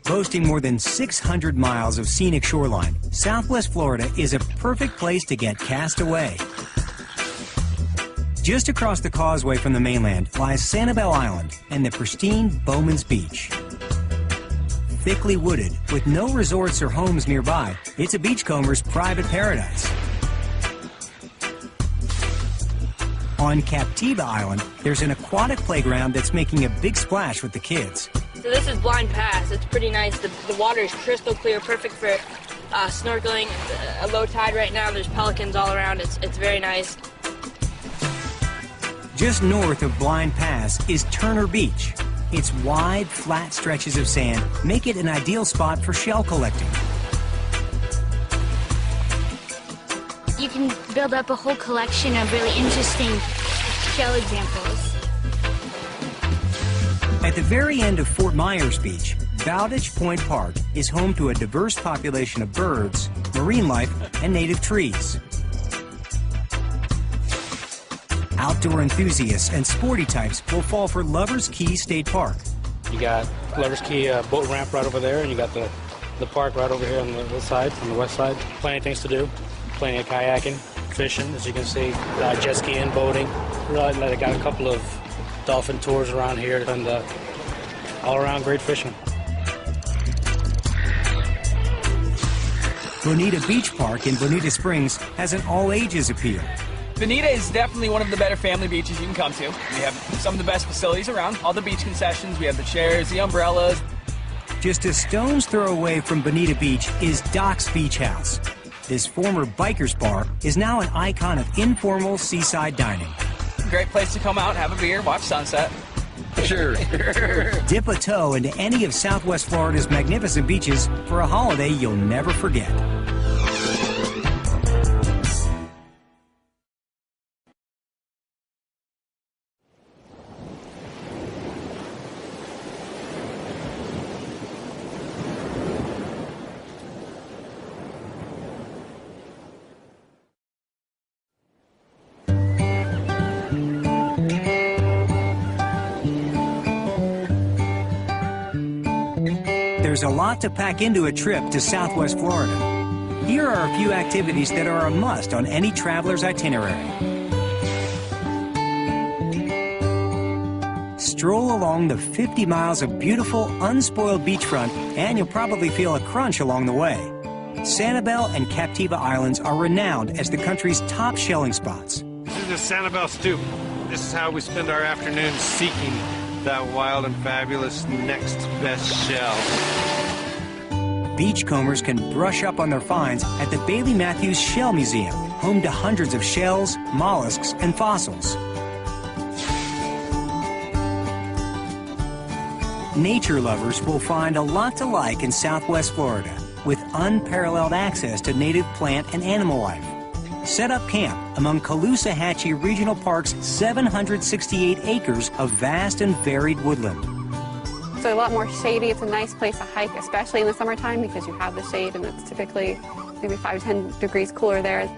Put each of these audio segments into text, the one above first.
Boasting more than 600 miles of scenic shoreline, Southwest Florida is a perfect place to get cast away. Just across the causeway from the mainland lies Sanibel Island and the pristine Bowman's Beach. Thickly wooded, with no resorts or homes nearby, it's a beachcomber's private paradise. On Captiva Island, there's an aquatic playground that's making a big splash with the kids. So this is Blind Pass. It's pretty nice. The water is crystal clear, perfect for snorkeling. It's a low tide right now. There's pelicans all around. It's very nice. Just north of Blind Pass is Turner Beach. Its wide, flat stretches of sand make it an ideal spot for shell collecting. You can build up a whole collection of really interesting shell examples. At the very end of Fort Myers Beach, Bowditch Point Park is home to a diverse population of birds, marine life, and native trees. Outdoor enthusiasts and sporty types will fall for Lover's Key State Park. You got Lover's Key boat ramp right over there, and you got the park right over here on the side, on the west side. Plenty of things to do. Plenty of kayaking, fishing, as you can see, jet skiing, boating. They got a couple of dolphin tours around here, and all around great fishing. Bonita Beach Park in Bonita Springs has an all-ages appeal. Bonita is definitely one of the better family beaches you can come to. We have some of the best facilities around, all the beach concessions, we have the chairs, the umbrellas. Just a stone's throw away from Bonita Beach is Doc's Beach House. This former biker's bar is now an icon of informal seaside dining. Great place to come out, have a beer, watch sunset. Sure. Dip a toe into any of Southwest Florida's magnificent beaches for a holiday you'll never forget. There's a lot to pack into a trip to Southwest Florida. Here are a few activities that are a must on any traveler's itinerary. Stroll along the 50 miles of beautiful, unspoiled beachfront, and you'll probably feel a crunch along the way. Sanibel and Captiva Islands are renowned as the country's top shelling spots. This is the Sanibel Stoop. This is how we spend our afternoons seeking that wild and fabulous next best shell. Beachcombers can brush up on their finds at the Bailey Matthews Shell Museum, home to hundreds of shells, mollusks, and fossils. Nature lovers will find a lot to like in Southwest Florida, with unparalleled access to native plant and animal life. Set up camp among Caloosahatchee Regional Park's 768 acres of vast and varied woodland. It's a lot more shady. It's a nice place to hike, especially in the summertime because you have the shade and it's typically maybe 5 to 10 degrees cooler there.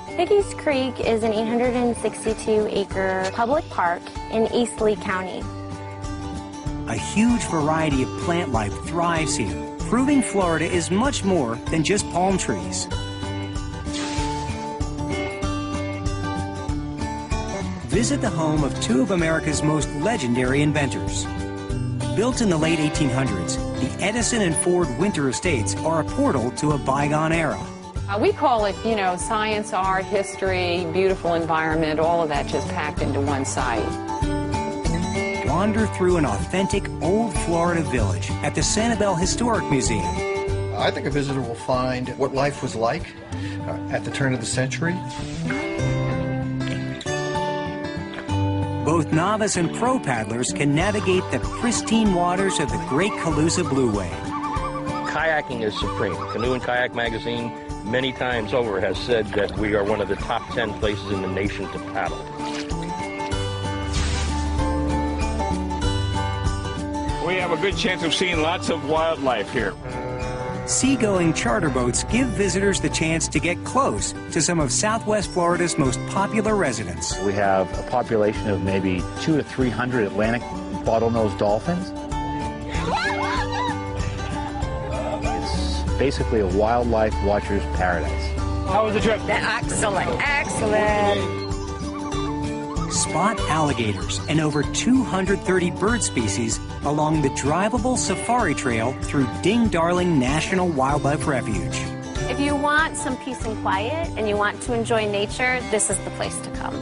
Piggies Creek is an 862-acre public park in East Lee County. A huge variety of plant life thrives here, proving Florida is much more than just palm trees. Visit the home of two of America's most legendary inventors. Built in the late 1800s, the Edison and Ford Winter Estates are a portal to a bygone era. We call it, science, art, history, beautiful environment, all of that just packed into one site. Wander through an authentic old Florida village at the Sanibel Historic Museum. I think a visitor will find what life was like at the turn of the century. Both novice and pro paddlers can navigate the pristine waters of the Great Calusa Blueway. Kayaking is supreme. Canoe and Kayak magazine many times over has said that we are one of the top 10 places in the nation to paddle. We have a good chance of seeing lots of wildlife here. Seagoing charter boats give visitors the chance to get close to some of Southwest Florida's most popular residents. We have a population of maybe 200 to 300 Atlantic bottlenose dolphins. basically a wildlife watcher's paradise. How was the trip? Excellent, excellent. Spot alligators and over 230 bird species along the drivable safari trail through Ding Darling National Wildlife Refuge. If you want some peace and quiet and you want to enjoy nature, this is the place to come.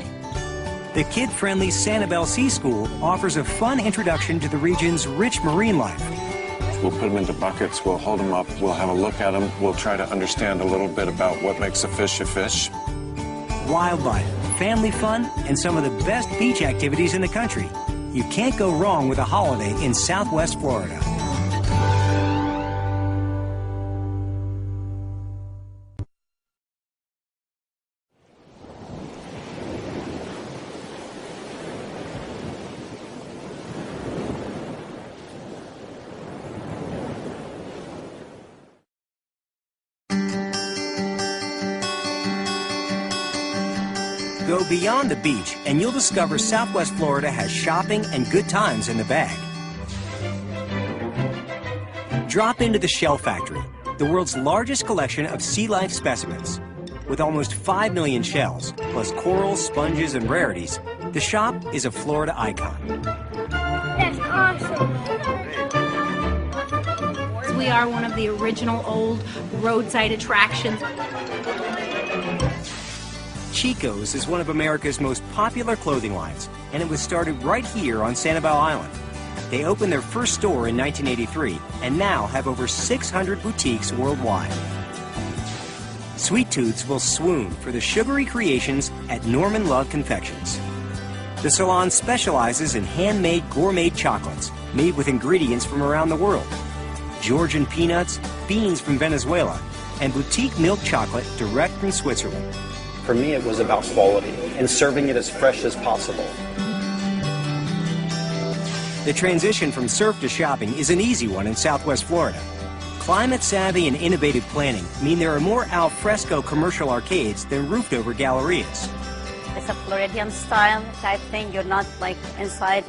The kid-friendly Sanibel Sea School offers a fun introduction to the region's rich marine life. We'll put them into buckets, we'll hold them up, we'll have a look at them, we'll try to understand a little bit about what makes a fish a fish. Wildlife, family fun, and some of the best beach activities in the country. You can't go wrong with a holiday in Southwest Florida. Go beyond the beach and you'll discover Southwest Florida has shopping and good times in the bag. Drop into the Shell Factory, the world's largest collection of sea life specimens. With almost 5 million shells, plus corals, sponges, and rarities, the shop is a Florida icon. That's awesome. We are one of the original old roadside attractions. Chico's is one of America's most popular clothing lines, and it was started right here on Sanibel Island. They opened their first store in 1983 and now have over 600 boutiques worldwide. Sweet Tooths will swoon for the sugary creations at Norman Love Confections. The salon specializes in handmade gourmet chocolates made with ingredients from around the world. Georgian peanuts, beans from Venezuela, and boutique milk chocolate direct from Switzerland. For me, it was about quality and serving it as fresh as possible. The transition from surf to shopping is an easy one in Southwest Florida. Climate-savvy and innovative planning mean there are more al fresco commercial arcades than roofed-over gallerias. It's a Floridian style type thing. You're not like inside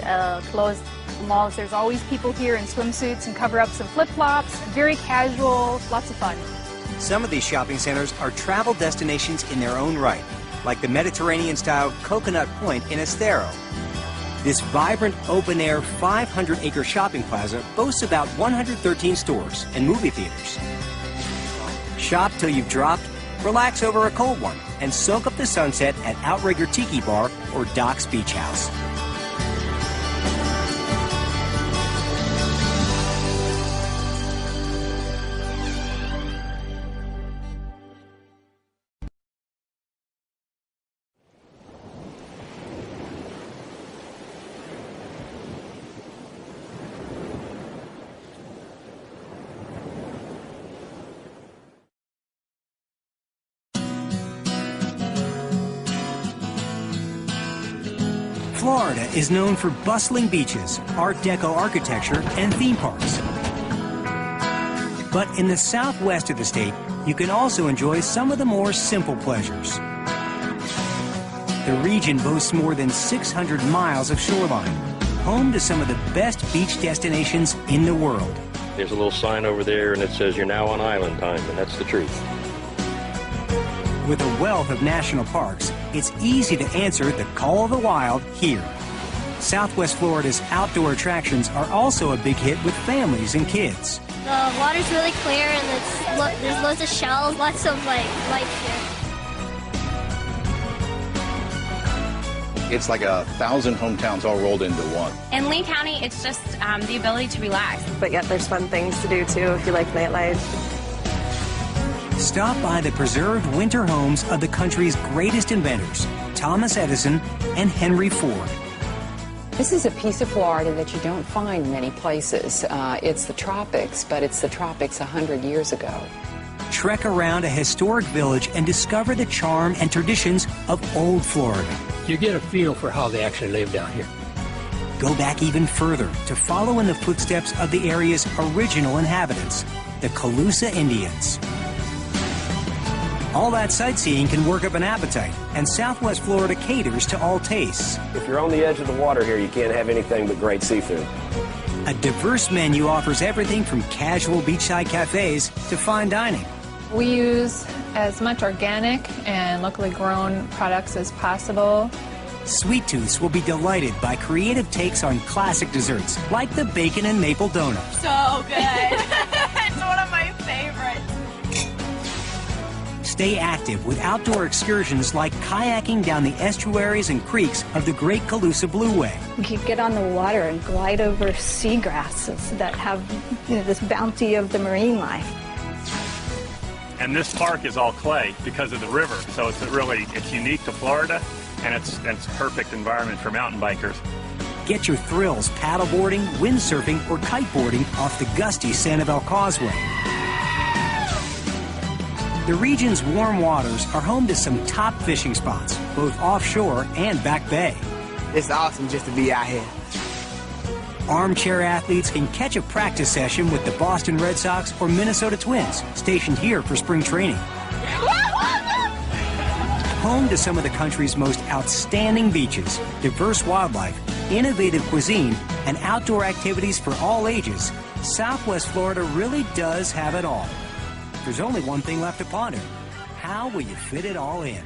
closed malls. There's always people here in swimsuits and cover-ups and flip-flops. Very casual, lots of fun. Some of these shopping centers are travel destinations in their own right, like the Mediterranean-style Coconut Point in Estero. This vibrant, open-air, 500-acre shopping plaza boasts about 113 stores and movie theaters. Shop till you've dropped, relax over a cold one, and soak up the sunset at Outrigger Tiki Bar or Doc's Beach House. Florida is known for bustling beaches, Art Deco architecture, and theme parks. But in the southwest of the state, you can also enjoy some of the more simple pleasures. The region boasts more than 600 miles of shoreline, home to some of the best beach destinations in the world. There's a little sign over there and it says you're now on island time, and that's the truth. With a wealth of national parks, it's easy to answer the call of the wild here. Southwest Florida's outdoor attractions are also a big hit with families and kids. The water's really clear and there's loads of shells, lots of life here. It's like 1,000 hometowns all rolled into one. In Lee County, it's just the ability to relax. But yet there's fun things to do too if you like nightlife. Stop by the preserved winter homes of the country's greatest inventors, Thomas Edison and Henry Ford. This is a piece of Florida that you don't find many places. It's the tropics, but it's the tropics 100 years ago. Trek around a historic village and discover the charm and traditions of old Florida. You get a feel for how they actually live down here. Go back even further to follow in the footsteps of the area's original inhabitants, the Calusa Indians. All that sightseeing can work up an appetite, and Southwest Florida caters to all tastes. If you're on the edge of the water here, you can't have anything but great seafood. A diverse menu offers everything from casual beachside cafes to fine dining. We use as much organic and locally grown products as possible. Sweet Tooths will be delighted by creative takes on classic desserts, like the bacon and maple donut. So good. It's one of my favorites. Stay active with outdoor excursions like kayaking down the estuaries and creeks of the Great Colusa Blueway. You can get on the water and glide over seagrasses that have this bounty of the marine life. And this park is all clay because of the river, so it's unique to Florida, and it's perfect environment for mountain bikers. Get your thrills paddleboarding, windsurfing, or kiteboarding off the gusty Sanibel Causeway. The region's warm waters are home to some top fishing spots, both offshore and back bay. It's awesome just to be out here. Armchair athletes can catch a practice session with the Boston Red Sox or Minnesota Twins, stationed here for spring training. Home to some of the country's most outstanding beaches, diverse wildlife, innovative cuisine, and outdoor activities for all ages, Southwest Florida really does have it all. There's only one thing left to ponder. How will you fit it all in?